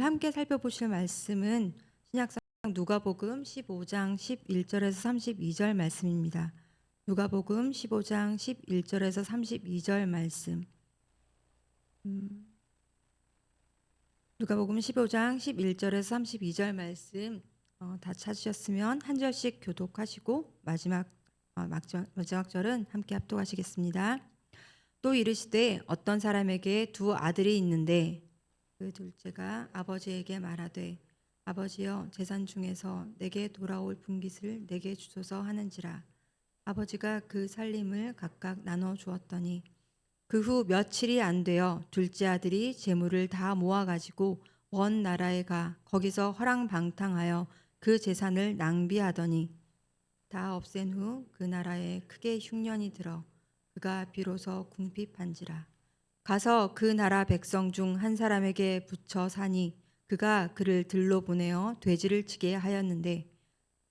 함께 살펴보실 말씀은 신약성 누가복음 15장 11절에서 32절 말씀입니다. 누가복음 15장 11절에서 32절 말씀. 누가복음 15장 11절에서 32절 말씀 다 찾으셨으면 한 절씩 교독하시고 마지막 절은 함께 합독하시겠습니다. 또 이르시되 어떤 사람에게 두 아들이 있는데 그 둘째가 아버지에게 말하되 아버지여 재산 중에서 내게 돌아올 분깃을 내게 주소서 하는지라. 아버지가 그 살림을 각각 나눠 주었더니 그 후 며칠이 안 되어 둘째 아들이 재물을 다 모아 가지고 먼 나라에 가 거기서 허랑방탕하여 그 재산을 낭비하더니 다 없앤 후 그 나라에 크게 흉년이 들어 그가 비로소 궁핍한지라. 가서 그 나라 백성 중 한 사람에게 붙여 사니 그가 그를 들로 보내어 돼지를 치게 하였는데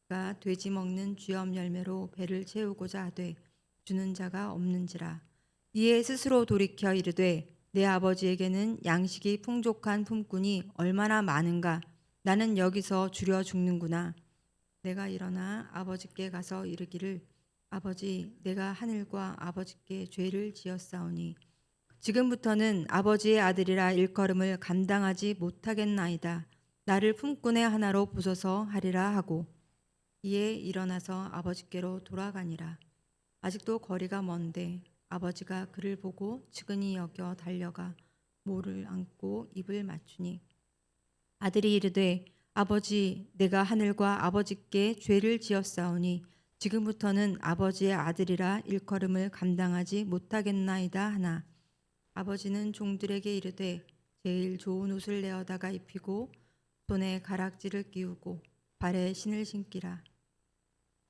그가 돼지 먹는 쥐엄 열매로 배를 채우고자 하되 주는 자가 없는지라. 이에 스스로 돌이켜 이르되 내 아버지에게는 양식이 풍족한 품꾼이 얼마나 많은가. 나는 여기서 줄여 죽는구나. 내가 일어나 아버지께 가서 이르기를 아버지 내가 하늘과 아버지께 죄를 지었사오니 지금부터는 아버지의 아들이라 일컬음을 감당하지 못하겠나이다. 나를 품꾼의 하나로 보소서 하리라 하고 이에 일어나서 아버지께로 돌아가니라. 아직도 거리가 먼데 아버지가 그를 보고 측은히 여겨 달려가 모를 안고 입을 맞추니 아들이 이르되 아버지 내가 하늘과 아버지께 죄를 지었사오니 지금부터는 아버지의 아들이라 일컬음을 감당하지 못하겠나이다 하나 아버지는 종들에게 이르되 제일 좋은 옷을 내어다가 입히고 손에 가락지를 끼우고 발에 신을 신기라.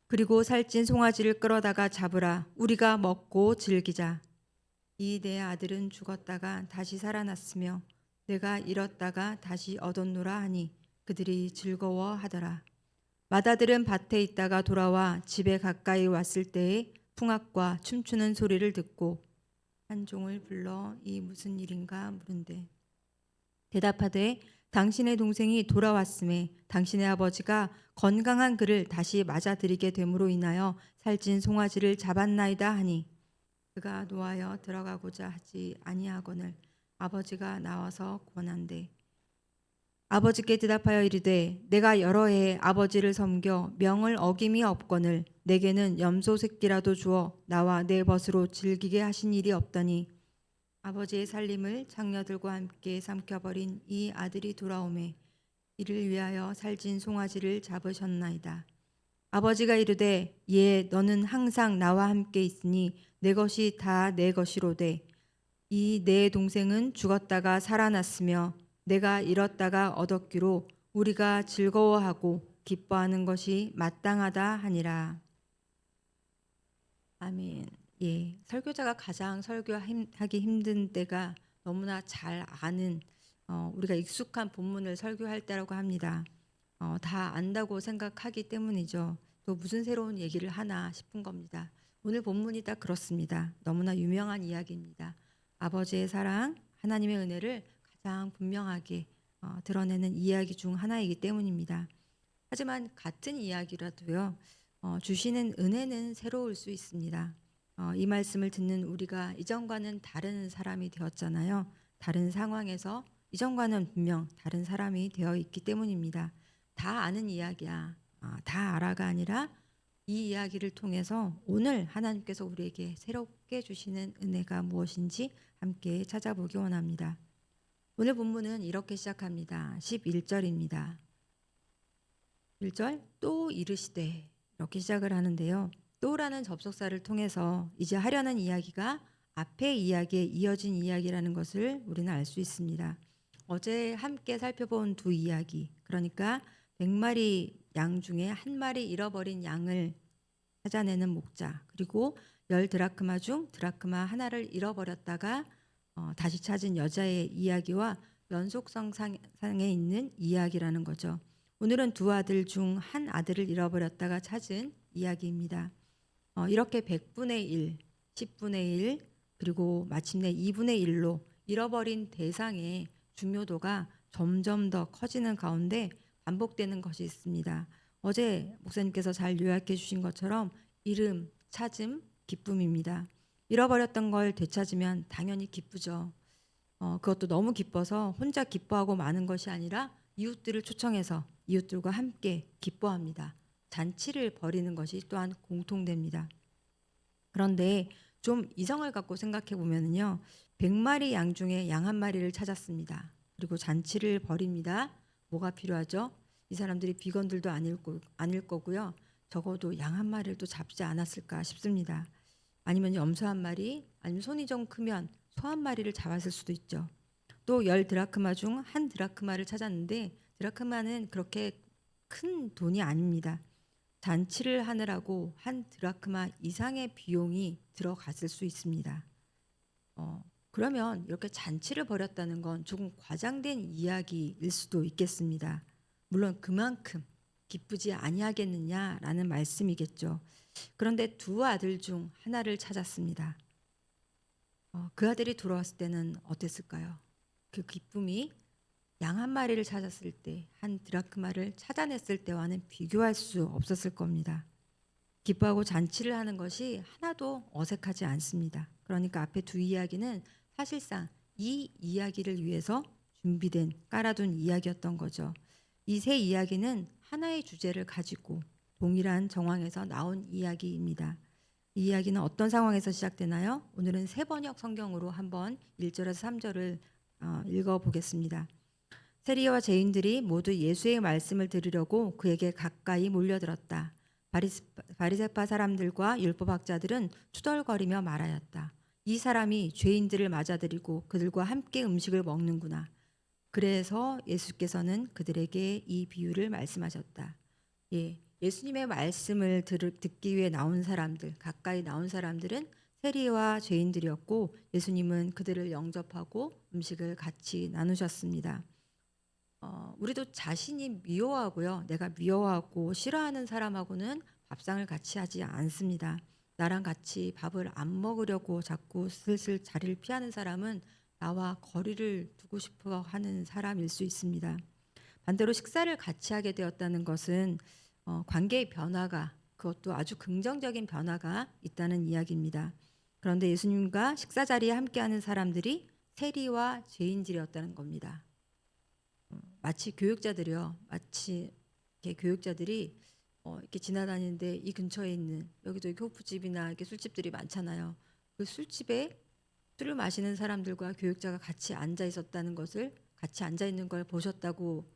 그리고 살찐 송아지를 끌어다가 잡으라. 우리가 먹고 즐기자. 이 내 아들은 죽었다가 다시 살아났으며 내가 잃었다가 다시 얻었노라 하니 그들이 즐거워하더라. 맏아들은 밭에 있다가 돌아와 집에 가까이 왔을 때에 풍악과 춤추는 소리를 듣고 한 종을 불러 이 무슨 일인가 물은데 대답하되 당신의 동생이 돌아왔음에 당신의 아버지가 건강한 그를 다시 맞아들이게 됨으로 인하여 살찐 송아지를 잡았나이다 하니 그가 노하여 들어가고자 하지 아니하거늘 아버지가 나와서 권한대 아버지께 대답하여 이르되 내가 여러 해 아버지를 섬겨 명을 어김이 없거늘 내게는 염소 새끼라도 주어 나와 내 벗으로 즐기게 하신 일이 없더니 아버지의 살림을 장녀들과 함께 삼켜버린 이 아들이 돌아오매 이를 위하여 살찐 송아지를 잡으셨나이다. 아버지가 이르되 예 너는 항상 나와 함께 있으니 내 것이 다 내 것이로되 이 내 동생은 죽었다가 살아났으며 내가 잃었다가 얻었기로 우리가 즐거워하고 기뻐하는 것이 마땅하다 하니라. 아멘. 예, 설교자가 가장 설교하기 힘든 때가 너무나 잘 아는 우리가 익숙한 본문을 설교할 때라고 합니다. 다 안다고 생각하기 때문이죠. 또 무슨 새로운 얘기를 하나 싶은 겁니다. 오늘 본문이 딱 그렇습니다. 너무나 유명한 이야기입니다. 아버지의 사랑, 하나님의 은혜를 가장 분명하게 드러내는 이야기 중 하나이기 때문입니다. 하지만 같은 이야기라도요. 주시는 은혜는 새로울 수 있습니다. 이 말씀을 듣는 우리가 이전과는 다른 사람이 되었잖아요. 다른 상황에서 이전과는 분명 다른 사람이 되어 있기 때문입니다. 다 아는 이야기야. 다 알아가 아니라 이 이야기를 통해서 오늘 하나님께서 우리에게 새롭게 주시는 은혜가 무엇인지 함께 찾아보기 원합니다. 오늘 본문은 이렇게 시작합니다. 11절입니다. 1절 또 이르시되 이렇게 시작을 하는데요. 또라는 접속사를 통해서 이제 하려는 이야기가 앞의 이야기에 이어진 이야기라는 것을 우리는 알 수 있습니다. 어제 함께 살펴본 두 이야기, 그러니까 100마리 양 중에 한 마리 잃어버린 양을 찾아내는 목자, 그리고 10드라크마 중 드라크마 하나를 잃어버렸다가 다시 찾은 여자의 이야기와 연속성상에 있는 이야기라는 거죠. 오늘은 두 아들 중 한 아들을 잃어버렸다가 찾은 이야기입니다. 이렇게 100분의 1, 10분의 1, 그리고 마침내 2분의 1로 잃어버린 대상의 중요도가 점점 더 커지는 가운데 반복되는 것이 있습니다. 어제 목사님께서 잘 요약해 주신 것처럼 잃음, 찾음, 기쁨입니다. 잃어버렸던 걸 되찾으면 당연히 기쁘죠. 그것도 너무 기뻐서 혼자 기뻐하고 마는 것이 아니라 이웃들을 초청해서 이웃들과 함께 기뻐합니다. 잔치를 벌이는 것이 또한 공통됩니다. 그런데 좀 이성을 갖고 생각해 보면요. 100마리 양 중에 양 한 마리를 찾았습니다. 그리고 잔치를 벌입니다. 뭐가 필요하죠? 이 사람들이 비건들도 아닐 거고요. 적어도 양 한 마리를 또 잡지 않았을까 싶습니다. 아니면 염소 한 마리, 아니면 손이 좀 크면 소 한 마리를 잡았을 수도 있죠. 또 10드라크마 중 한 드라크마를 찾았는데 드라크마는 그렇게 큰 돈이 아닙니다. 잔치를 하느라고 한 드라크마 이상의 비용이 들어갔을 수 있습니다. 그러면 이렇게 잔치를 벌였다는 건 조금 과장된 이야기일 수도 있겠습니다. 물론 그만큼 기쁘지 아니하겠느냐라는 말씀이겠죠. 그런데 두 아들 중 하나를 찾았습니다. 그 아들이 돌아왔을 때는 어땠을까요? 그 기쁨이 양 한 마리를 찾았을 때, 한 드라크마를 찾아냈을 때와는 비교할 수 없었을 겁니다. 기뻐하고 잔치를 하는 것이 하나도 어색하지 않습니다. 그러니까 앞에 두 이야기는 사실상 이 이야기를 위해서 준비된, 깔아둔 이야기였던 거죠. 이 세 이야기는 하나의 주제를 가지고 동일한 정황에서 나온 이야기입니다. 이 이야기는 어떤 상황에서 시작되나요? 오늘은 세번역 성경으로 한번 1절에서 3절을 읽어보겠습니다. 세리와 죄인들이 모두 예수의 말씀을 들으려고 그에게 가까이 몰려들었다. 바리새파 사람들과 율법학자들은 투덜거리며 말하였다. 이 사람이 죄인들을 맞아들이고 그들과 함께 음식을 먹는구나. 그래서 예수께서는 그들에게 이 비유를 말씀하셨다. 예수님의 말씀을 듣기 위해 나온 사람들, 가까이 나온 사람들은 세리와 죄인들이었고 예수님은 그들을 영접하고 음식을 같이 나누셨습니다. 우리도 자신이 미워하고요. 내가 미워하고 싫어하는 사람하고는 밥상을 같이 하지 않습니다. 나랑 같이 밥을 안 먹으려고 자꾸 슬슬 자리를 피하는 사람은 나와 거리를 두고 싶어 하는 사람일 수 있습니다. 반대로 식사를 같이 하게 되었다는 것은 관계의 변화가, 그것도 아주 긍정적인 변화가 있다는 이야기입니다. 그런데 예수님과 식사 자리에 함께하는 사람들이 세리와 죄인들이었다는 겁니다. 마치 교육자들이 이렇게 지나다니는데 이 근처에 있는 여기도 호프집이나 이렇게 술집들이 많잖아요. 그 술집에 술을 마시는 사람들과 교육자가 같이 앉아 있었다는 것을, 같이 앉아 있는 걸 보셨다고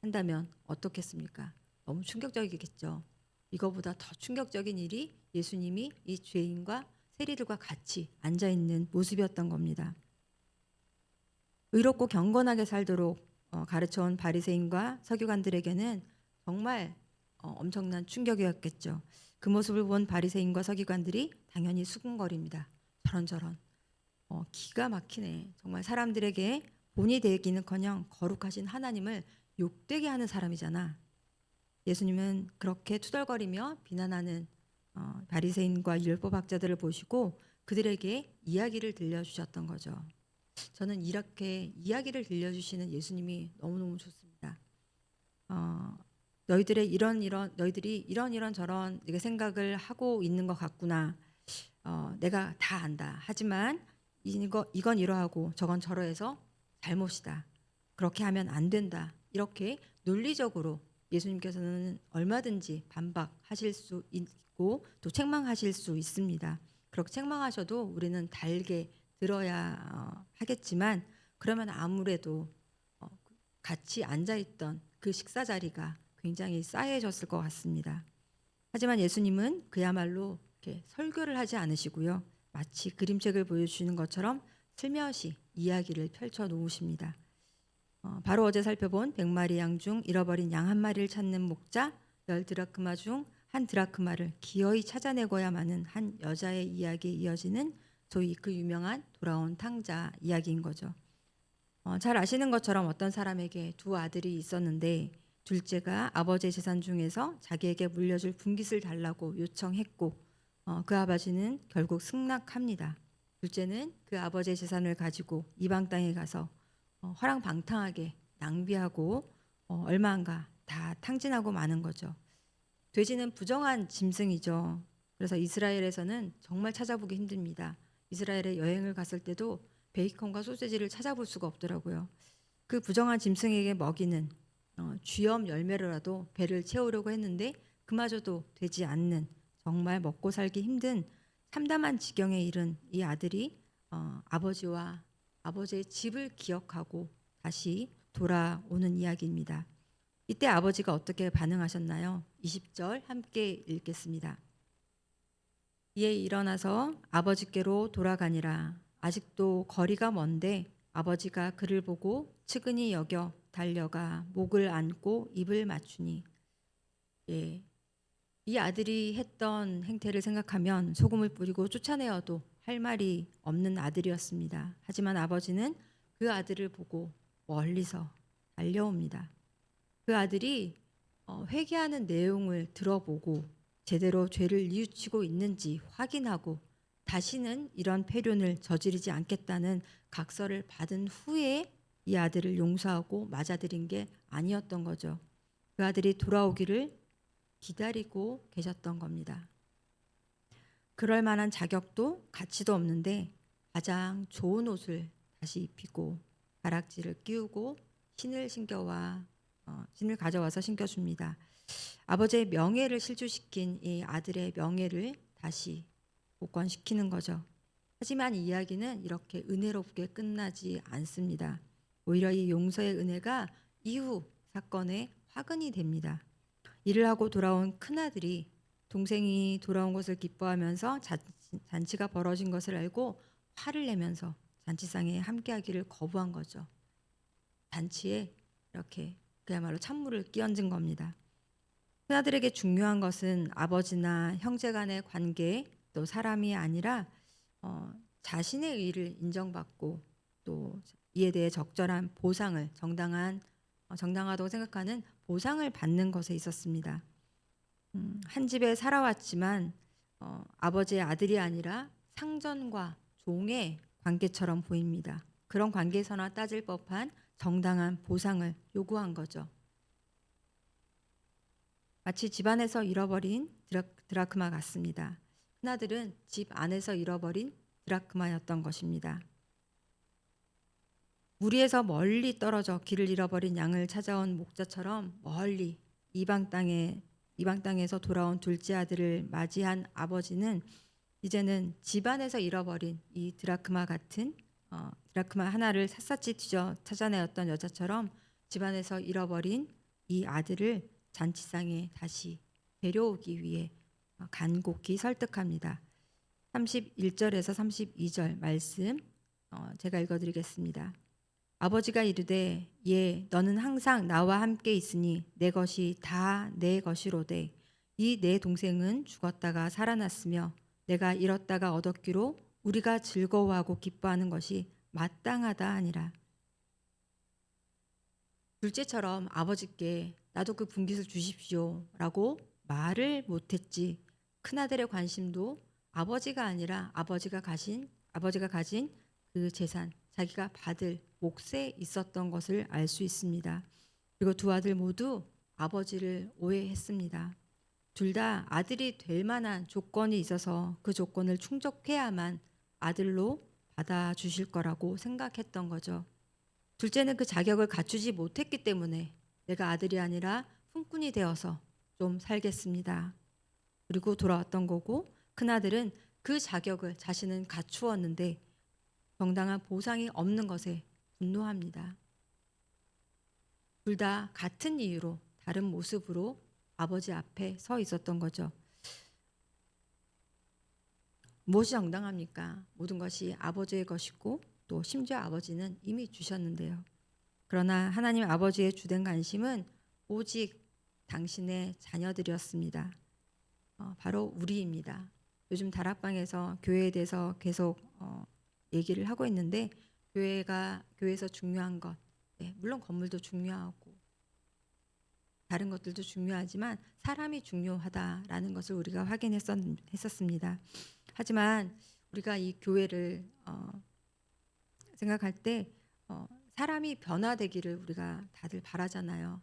한다면 어떻겠습니까? 너무 충격적이겠죠. 이거보다 더 충격적인 일이 예수님이 이 죄인과 세리들과 같이 앉아 있는 모습이었던 겁니다. 의롭고 경건하게 살도록 가르쳐온 바리새인과 서기관들에게는 정말 엄청난 충격이었겠죠. 그 모습을 본 바리새인과 서기관들이 당연히 수군거립니다. 저런저런 기가 막히네. 정말 사람들에게 본이 되기는커녕 거룩하신 하나님을 욕되게 하는 사람이잖아. 예수님은 그렇게 투덜거리며 비난하는 바리새인과 율법학자들을 보시고 그들에게 이야기를 들려주셨던 거죠. 저는 이렇게 이야기를 들려주시는 예수님이 너무너무 좋습니다. 너희들이 이런 저런 생각을 하고 있는 것 같구나. 내가 다 안다. 하지만 이건 이러하고 저건 저러해서 잘못이다. 그렇게 하면 안 된다. 이렇게 논리적으로 예수님께서는 얼마든지 반박하실 수 있고 또 책망하실 수 있습니다. 그렇게 책망하셔도 우리는 달게 들어야 하겠지만 그러면 아무래도 같이 앉아있던 그 식사 자리가 굉장히 싸해졌을 것 같습니다. 하지만 예수님은 그야말로 이렇게 설교를 하지 않으시고요. 마치 그림책을 보여주시는 것처럼 슬며시 이야기를 펼쳐 놓으십니다. 바로 어제 살펴본 100마리 양 중 잃어버린 양 한 마리를 찾는 목자, 10드라크마 중 한 드라크마를 기어이 찾아내고야마는 한 여자의 이야기에 이어지는 소위 그 유명한 돌아온 탕자 이야기인 거죠. 잘 아시는 것처럼 어떤 사람에게 두 아들이 있었는데 둘째가 아버지의 재산 중에서 자기에게 물려줄 분깃을 달라고 요청했고 그 아버지는 결국 승낙합니다. 둘째는 그 아버지의 재산을 가지고 이방 땅에 가서 화랑방탕하게 낭비하고 얼마인가 다 탕진하고 마는 거죠. 돼지는 부정한 짐승이죠. 그래서 이스라엘에서는 정말 찾아보기 힘듭니다. 이스라엘에 여행을 갔을 때도 베이컨과 소시지를 찾아볼 수가 없더라고요. 그 부정한 짐승에게 먹이는 쥐염 열매로라도 배를 채우려고 했는데 그마저도 되지 않는 정말 먹고 살기 힘든 참담한 지경에 이른 이 아들이 아버지와 아버지의 집을 기억하고 다시 돌아오는 이야기입니다. 이때 아버지가 어떻게 반응하셨나요? 20절 함께 읽겠습니다. 이에 일어나서 아버지께로 돌아가니라. 아직도 거리가 먼데 아버지가 그를 보고 측은히 여겨 달려가 목을 안고 입을 맞추니. 예, 이 아들이 했던 행태를 생각하면 소금을 뿌리고 쫓아내어도 할 말이 없는 아들이었습니다. 하지만 아버지는 그 아들을 보고 멀리서 달려옵니다. 그 아들이 회개하는 내용을 들어보고 제대로 죄를 뉘우치고 있는지 확인하고 다시는 이런 패륜을 저지르지 않겠다는 각서를 받은 후에 이 아들을 용서하고 맞아들인 게 아니었던 거죠. 그 아들이 돌아오기를 기다리고 계셨던 겁니다. 그럴 만한 자격도 가치도 없는데 가장 좋은 옷을 다시 입히고 가락지를 끼우고 신을 가져와서 신겨줍니다. 아버지의 명예를 실추시킨 이 아들의 명예를 다시 복권시키는 거죠. 하지만 이 이야기는 이렇게 은혜롭게 끝나지 않습니다. 오히려 이 용서의 은혜가 이후 사건의 화근이 됩니다. 일을 하고 돌아온 큰아들이 동생이 돌아온 것을 기뻐하면서 잔치가 벌어진 것을 알고 화를 내면서 잔치상에 함께하기를 거부한 거죠. 잔치에 이렇게 그야말로 찬물을 끼얹은 겁니다. 큰아들에게 중요한 것은 아버지나 형제 간의 관계 또 사람이 아니라 자신의 의를 인정받고 또 이에 대해 적절한 보상을 정당하다고 생각하는 보상을 받는 것에 있었습니다. 한 집에 살아왔지만 아버지의 아들이 아니라 상전과 종의 관계처럼 보입니다. 그런 관계에서나 따질 법한 정당한 보상을 요구한 거죠. 마치 집안에서 잃어버린 드라크마 같습니다. 큰아들은 집 안에서 잃어버린 드라크마였던 것입니다. 무리에서 멀리 떨어져 길을 잃어버린 양을 찾아온 목자처럼 멀리 이방 땅에서 돌아온 둘째 아들을 맞이한 아버지는 이제는 집안에서 잃어버린 이 드라크마 하나를 샅샅이 뒤져 찾아내었던 여자처럼 집안에서 잃어버린 이 아들을 잔치상에 다시 데려오기 위해 간곡히 설득합니다. 31절에서 32절 말씀 제가 읽어드리겠습니다. 아버지가 이르되 너는 항상 나와 함께 있으니 내 것이 다 내 것이로되 이 내 동생은 죽었다가 살아났으며 내가 잃었다가 얻었기로 우리가 즐거워하고 기뻐하는 것이 마땅하다 하니라. 둘째처럼 아버지께 나도 그 분깃을 주십시오 라고 말을 못했지. 큰아들의 관심도 아버지가 아니라 아버지가 가진 그 재산, 자기가 받을 몫에 있었던 것을 알 수 있습니다. 그리고 두 아들 모두 아버지를 오해했습니다. 둘 다 아들이 될 만한 조건이 있어서 그 조건을 충족해야만 아들로 받아주실 거라고 생각했던 거죠. 둘째는 그 자격을 갖추지 못했기 때문에 내가 아들이 아니라 품꾼이 되어서 좀 살겠습니다. 그리고 돌아왔던 거고, 큰아들은 그 자격을 자신은 갖추었는데 정당한 보상이 없는 것에 분노합니다. 둘 다 같은 이유로 다른 모습으로 아버지 앞에 서 있었던 거죠. 무엇이 정당합니까? 모든 것이 아버지의 것이고 또 심지어 아버지는 이미 주셨는데요. 그러나 하나님 아버지의 주된 관심은 오직 당신의 자녀들이었습니다. 바로 우리입니다. 요즘 다락방에서 교회에 대해서 계속 얘기를 하고 있는데 교회에서 중요한 것, 물론 건물도 중요하고 다른 것들도 중요하지만 사람이 중요하다라는 것을 우리가 확인했었습니다. 하지만 우리가 이 교회를 생각할 때 사람이 변화되기를 우리가 다들 바라잖아요.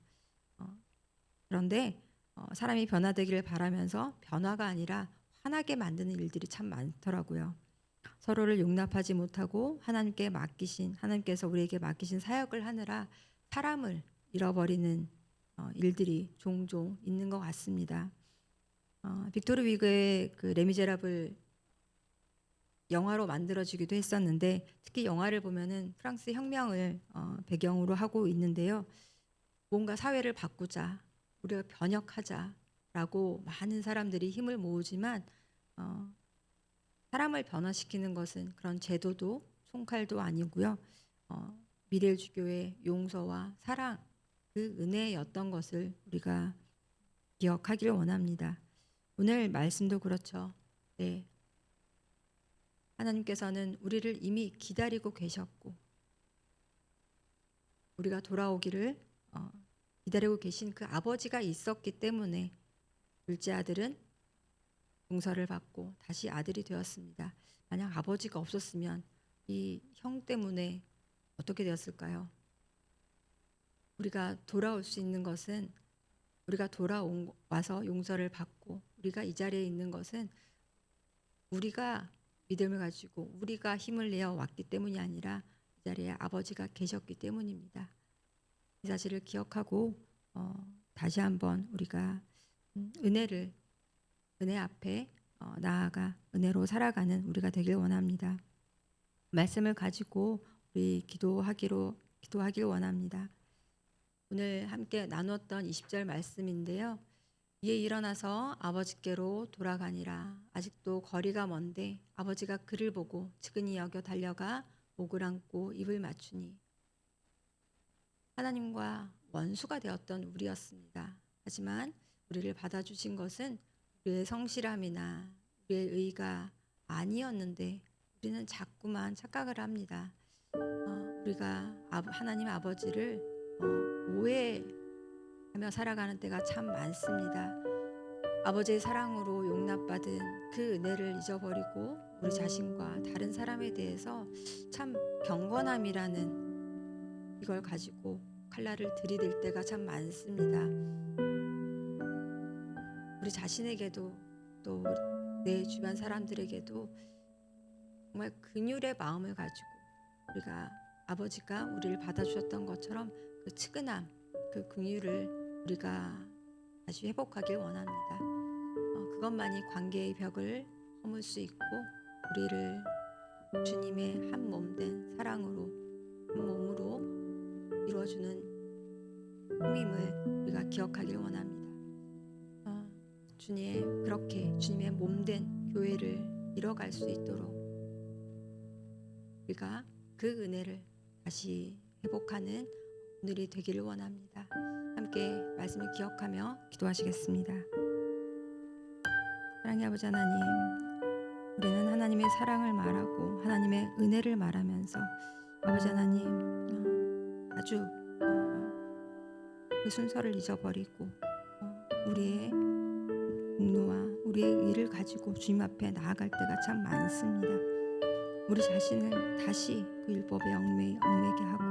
어, 그런데 사람이 변화되기를 바라면서 변화가 아니라 화나게 만드는 일들이 참 많더라고요. 서로를 용납하지 못하고 하나님께서 우리에게 맡기신 사역을 하느라 사람을 잃어버리는 일들이 종종 있는 것 같습니다. 빅토르 위그의 그 레미제라블 영화로 만들어지기도 했었는데, 특히 영화를 보면은 프랑스 혁명을 배경으로 하고 있는데요. 뭔가 사회를 바꾸자, 우리가 변혁하자라고 많은 사람들이 힘을 모으지만 사람을 변화시키는 것은 그런 제도도 총칼도 아니고요. 미래주교의 용서와 사랑, 그 은혜였던 것을 우리가 기억하기를 원합니다. 오늘 말씀도 그렇죠. 네, 하나님께서는 우리를 이미 기다리고 계셨고 우리가 돌아오기를 기다리고 계신 그 아버지가 있었기 때문에 둘째 아들은 용서를 받고 다시 아들이 되었습니다. 만약 아버지가 없었으면 이 형 때문에 어떻게 되었을까요? 우리가 돌아올 수 있는 것은 우리가 와서 용서를 받고 우리가 이 자리에 있는 것은 우리가 믿음을 가지고 우리가 힘을 내어 왔기 때문이 아니라 이 자리에 아버지가 계셨기 때문입니다. 이 사실을 기억하고 다시 한번 우리가 은혜 앞에 나아가 은혜로 살아가는 우리가 되길 원합니다. 말씀을 가지고 우리 기도하길 원합니다. 오늘 함께 나눴던 20절 말씀인데요. 이에 일어나서 아버지께로 돌아가니라. 아직도 거리가 먼데 아버지가 그를 보고 측은히 여겨 달려가 목을 안고 입을 맞추니. 하나님과 원수가 되었던 우리였습니다. 하지만 우리를 받아주신 것은 우리의 성실함이나 우리의 의가 아니었는데 우리는 자꾸만 착각을 합니다. 우리가 하나님 아버지를 오해하며 살아가는 때가 참 많습니다. 아버지의 사랑으로 용납받은 그 은혜를 잊어버리고 우리 자신과 다른 사람에 대해서 참 경건함이라는 이걸 가지고 칼날을 들이댈 때가 참 많습니다. 우리 자신에게도 또 내 주변 사람들에게도 정말 긍휼의 마음을 가지고 우리가 아버지가 우리를 받아주셨던 것처럼 그 측은함, 그 긍휼을 우리가 다시 회복하길 원합니다. 그것만이 관계의 벽을 허물 수 있고 우리를 주님의 한 몸 된 사랑으로 한 몸으로 이루어주는 힘임을 우리가 기억하길 원합니다. 그렇게 주님의 몸 된 교회를 이뤄갈 수 있도록 우리가 그 은혜를 다시 회복하는 오늘이 되기를 원합니다. 함께 말씀을 기억하며 기도하시겠습니다. 사랑의 아버지 하나님, 우리는 하나님의 사랑을 말하고 하나님의 은혜를 말하면서 아버지 하나님 아주 그 순서를 잊어버리고 우리의 공로와 우리의 의를 가지고 주님 앞에 나아갈 때가 참 많습니다. 우리 자신을 다시 그 율법에 얽매게 하고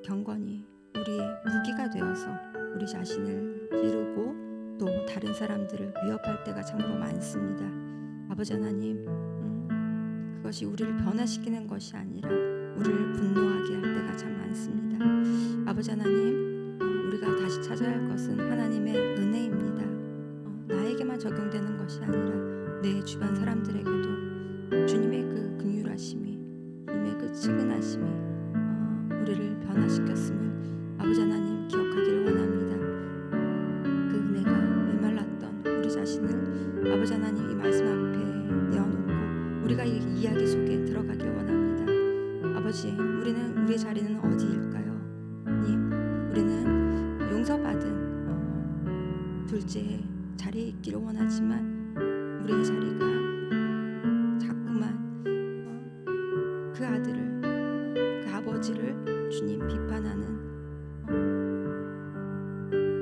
경건히 우리의 무기가 되어서 우리 자신을 찌르고 또 다른 사람들을 위협할 때가 참으로 많습니다. 아버지 하나님, 그것이 우리를 변화시키는 것이 아니라 우리를 분노하게 할 때가 참 많습니다. 아버지 하나님, 우리가 다시 찾아야 할 것은 하나님의 은혜입니다. 나에게만 적용되는 것이 아니라 내 주변 사람들에게도 주님의 그 긍휼하심이, 주님의 그 측은하심이 우리를 변화시켰음을 아버지 하나님 기억하기를 원합니다. 그 은혜가 메말랐던 우리 자신을 아버지 하나님 이 말씀 앞에 내어놓고 우리가 이 이야기 속에 들어가길 원합니다. 아버지, 우리는 우리의 자리는 어디일까요? 우리는 용서받은 둘째 자리에 있기를 원하지만 우리의 자리가 자꾸만 그 아들을, 그 아버지를 주님 비판하는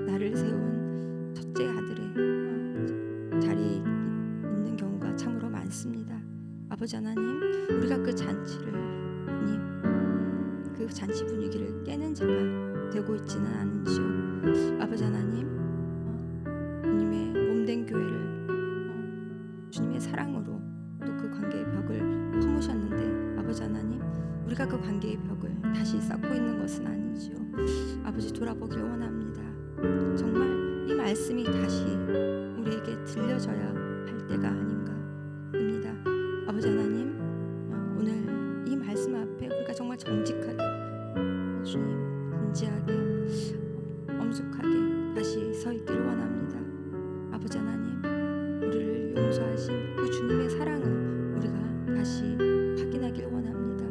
나를 세운 첫째 아들의 자리에 있는 경우가 참으로 많습니다. 아버지 하나님, 우리가 그 잔치를 되고 있지는 않은지요. 아버지 하나님, 주님의 몸된 교회를 주님의 사랑으로 또 그 관계의 벽을 허무셨는데 아버지 하나님, 우리가 그 관계의 벽을 다시 쌓고 있는 것은 아닌지요. 아버지, 돌아보길 원합니다. 정말 이 말씀이 다시 우리에게 들려져야 할 때가 아닌가 싶습니다. 아버지 하나님, 오늘 이 말씀 앞에 우리가 정말 정직하게, 주님 진지하게, 엄숙하게 다시 서 있기를 원합니다. 아버지 하나님, 우리를 용서하신 그 주님의 사랑을 우리가 다시 확인하길 원합니다.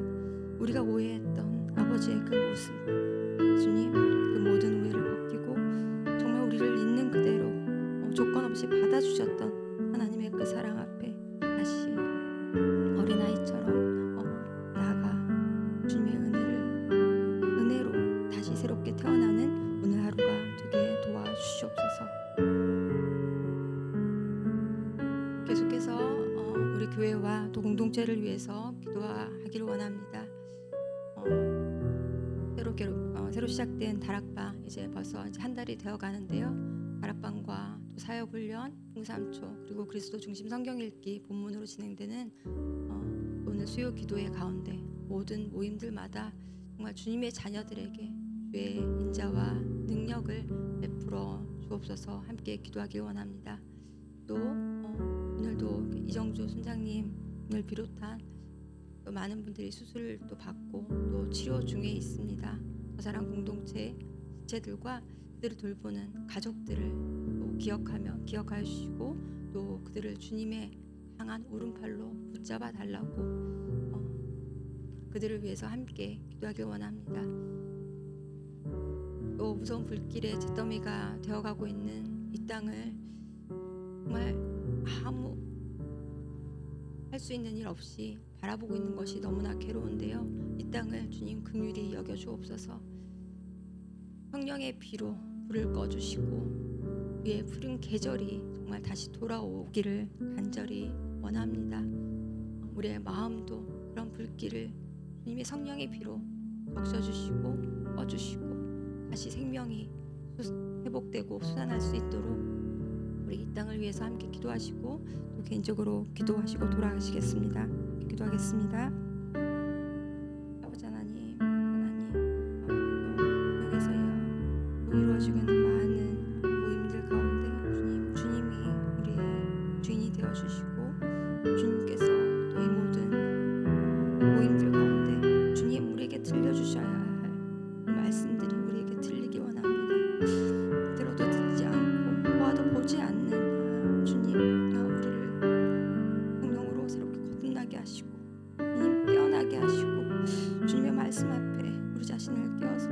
우리가 오해했던 아버지의 그 모습, 주님 그 모든 오해를 벗기고 정말 우리를 있는 그대로 조건 없이 받아주셨던 하나님의 그 사랑 앞에 다시 어린아이처럼 나아가 주님의 은혜로 다시 새롭게 태어나는 오늘 하루가 되게 도와주시옵소서. 계속해서 우리 교회와 또 공동체를 위해서 기도하기를 원합니다. 새로 시작된 다락방 이제 벌써 한 달이 되어 가는데요. 다락방과 또 사역훈련, 풍삼초, 그리고 그리스도 중심 성경 읽기 본문으로 진행되는 오늘 수요 기도의 가운데 모든 모임들마다 정말 주님의 자녀들에게 주의 인자와 능력을 베풀어 주옵소서. 함께 기도하길 원합니다. 또 오늘도 이정주 순장님을 비롯한 또 많은 분들이 수술을 또 받고 또 치료 중에 있습니다. 저사랑 공동체 지체들과 그들을 돌보는 가족들을 또 기억하여 주시고 또 그들을 주님의 향한 오른팔로 붙잡아 달라고 그들을 위해서 함께 기도하길 원합니다. 또 무서운 불길의 잿더미가 되어가고 있는 이 땅을 정말 아무 할 수 있는 일 없이 바라보고 있는 것이 너무나 괴로운데요. 이 땅을 주님 긍휼히 여겨 주옵소서. 성령의 비로 불을 꺼주시고 위에 푸른 계절이 정말 다시 돌아오기를 간절히 원합니다. 우리의 마음도 그런 불길을 주님의 성령의 비로 적셔주시고 꺼주시고 다시 생명이 회복되고 솟아날 수 있도록 우리 이 땅을 위해서 함께 기도하시고 또 개인적으로 기도하시고 돌아가시겠습니다. 기도하겠습니다. 아버지 하나님, 또 여기서요 또 이루어지고 있는 많은 모임들 가운데 주님이 우리의 주인이 되어 주시고 주님께서 또 이 모든 모임들 가운데 주님 우리에게 들려주셔야 할 말씀들이 우리에게 들리기 원합니다. 들어도 듣지 않고 보아도 보지 않는 주님, 우리를 성령으로 새롭게 거듭나게 하시고 주님 깨어나게 하시고 주님의 말씀 앞에 우리 자신을 깨어서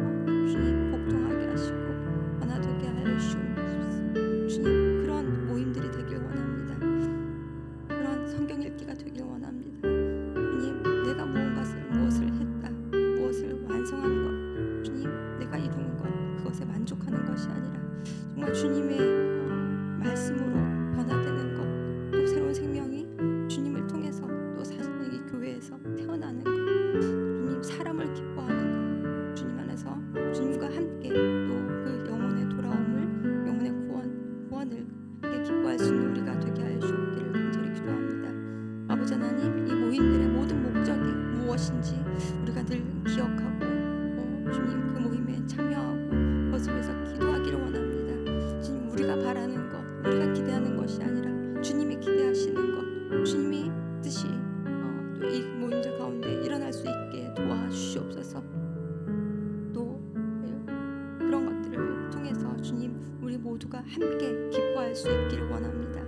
주님 복종하게 하시고 하나 되게 하여 주옵소서. 주님, 그런 모임들이 되길 원합니다. 그런 성경 읽기가 되길 원합니다. 주님, 내가 무엇을 했다, 무엇을 완성한 것, 주님 내가 이룬 것, 그것에 만족하는 것이 아니라 정말 주님의 말씀으로 변화되는 것, 또 새로운 생명이 주님을 통해서 또 사실은 이 교회에서 태어나는 것, 주님 사람을 기뻐하는 것, 주님 안에서 주님과 함께 또 그 영혼의 돌아옴을, 영혼의 구원을 함께 기뻐할 수 있는 우리가 되게 하여 주옵기를 간절히 기도합니다. 아버지 하나님, 이 모임들의 모든 목적이 무엇인지 우리가 늘 기억하고 주님 그 모임에 참여하고 그것을 위해서 기도하기를 원합니다. 주님, 우리가 바라는 것, 우리가 기대하는 것이 아니라 주님이 기대하시는 것, 주님이 뜻이 또 이 모임들 가운데 일어날 수 있게 도와주시옵소서. 또 그런 것들을 통해서 주님 우리 모두가 함께 기뻐할 수 있기를 원합니다.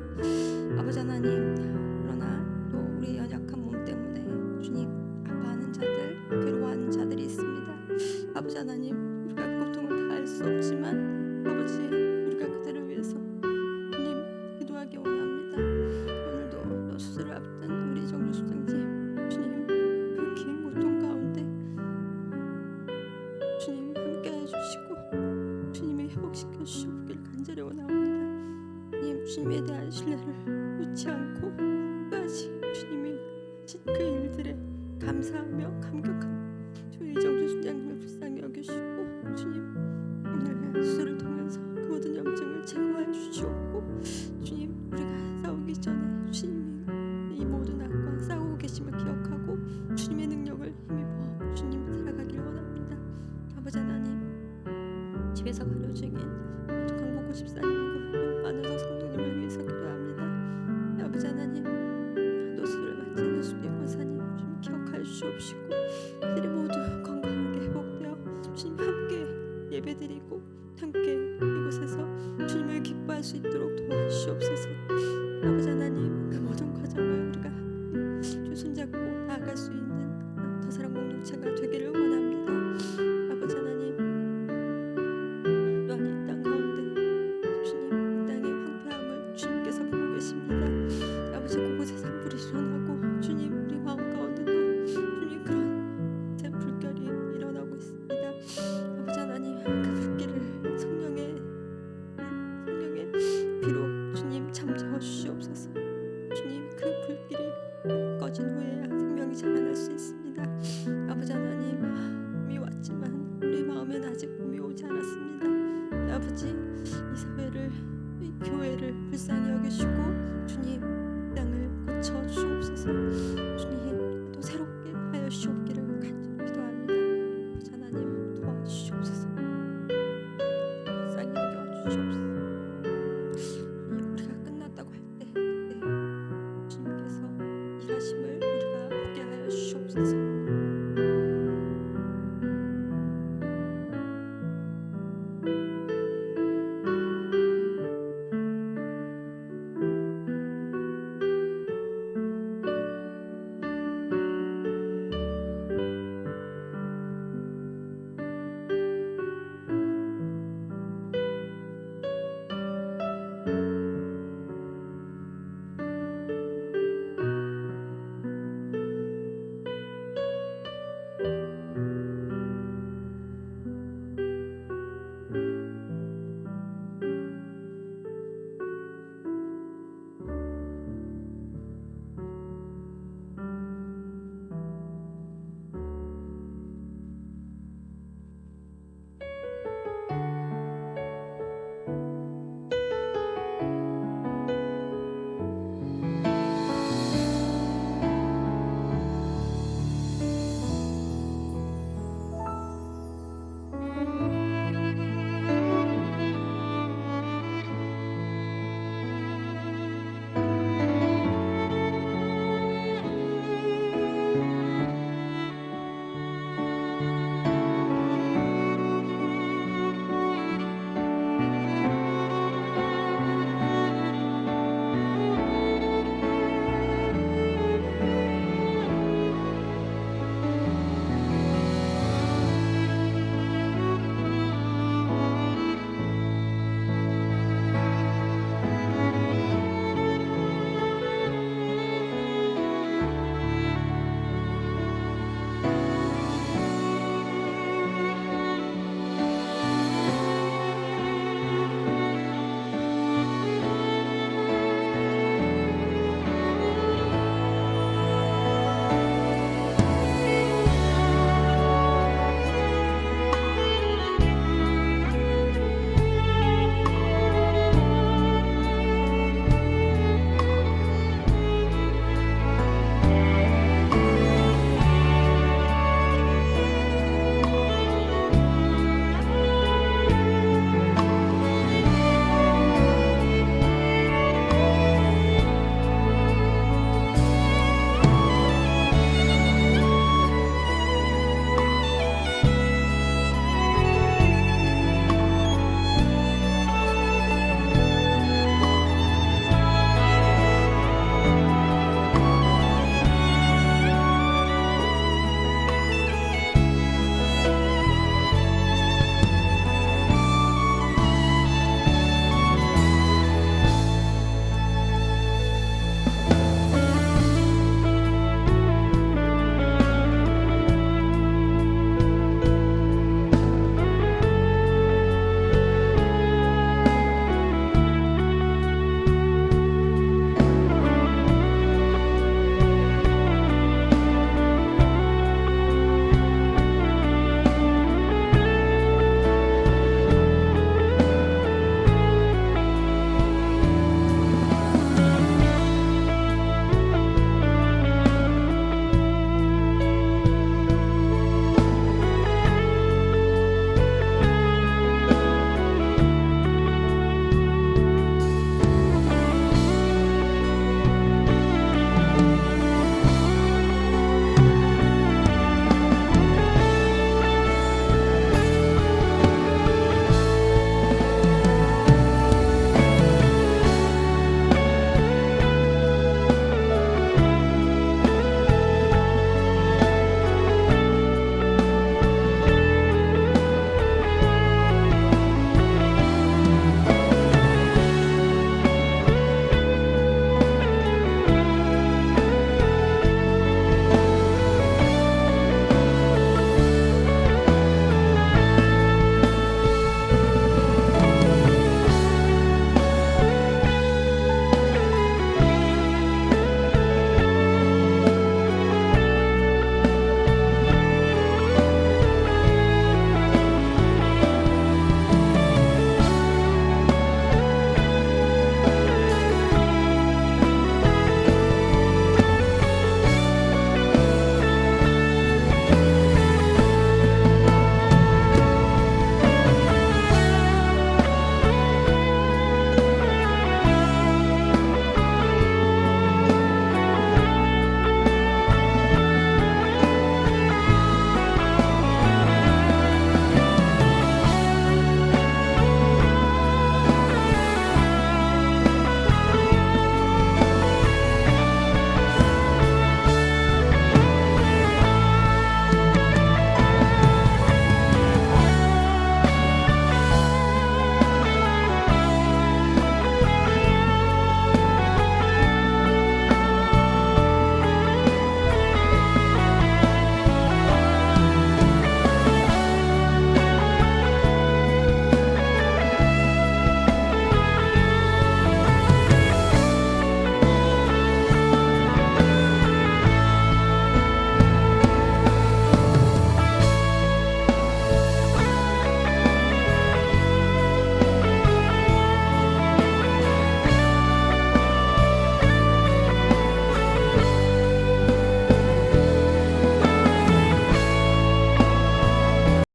아버지 하나님, 그러나 또 우리 연약한 몸 때문에 주님 아파하는 자들, 괴로워하는 자들이 있습니다. 아버지 하나님, 우리가 고통을 다할 수 없지만 아버지, 우리가 그들을 위해서 주님 기도하기 원합니다. 오늘도 또 수술을 앞둔 우리 정주 수장님, 주님 그 긴 고통 가운데 주님 함께 해주시고 주님이 회복시켜 주시길 간절히 원합니다. 주님에 대한 신뢰를 놓지 않고 끝까지 주님이 하신 그 일들에 감사하며 감격한 저희 이정주 순장님을 불쌍히 여기시고 주님 아버지 하나님, 집에서 가려 중인 강복구 집사님과 또 안우성 성도님을 위해서 기도합니다. 아버지 하나님, 노수를 마친 노수리 권사님 주님 기억하여 주옵시고 그들이 모두 건강하게 회복되어 주님 함께 예배드리고 함께 이곳에서 주님을 기뻐할 수 있도록 도와주시옵소서. 아버지 하나님, 그 모든 과정을 우리가 주 손잡고 나아갈 수 있는 더 사랑 공동체가 되기를 원합니다. 아버지 하나님, 또한 이 땅 가운데 주님, 이 땅의 황폐함을 주님께서 보고 계십니다. 아버지, 그곳에 산불이 일어나고 주님, 우리 마음 가운데도 주님 그런 새 불결이 일어나고 있습니다. 아버지 하나님, 그 불길을 성령의 비로 주님 잠재워 주시옵소서. 주님, 그 불길이 꺼진 후에야 생명이 자라날 수 있습니다. 아버지 하나님, 봄이 왔지만 우리 마음엔 아직 봄이 오지 않았습니다. 아버지, 이 사회를, 이 교회를 불쌍히 여기시고 주님 땅을 고쳐 주시옵소서. 주님 또 새롭게 하여 주시옵소서.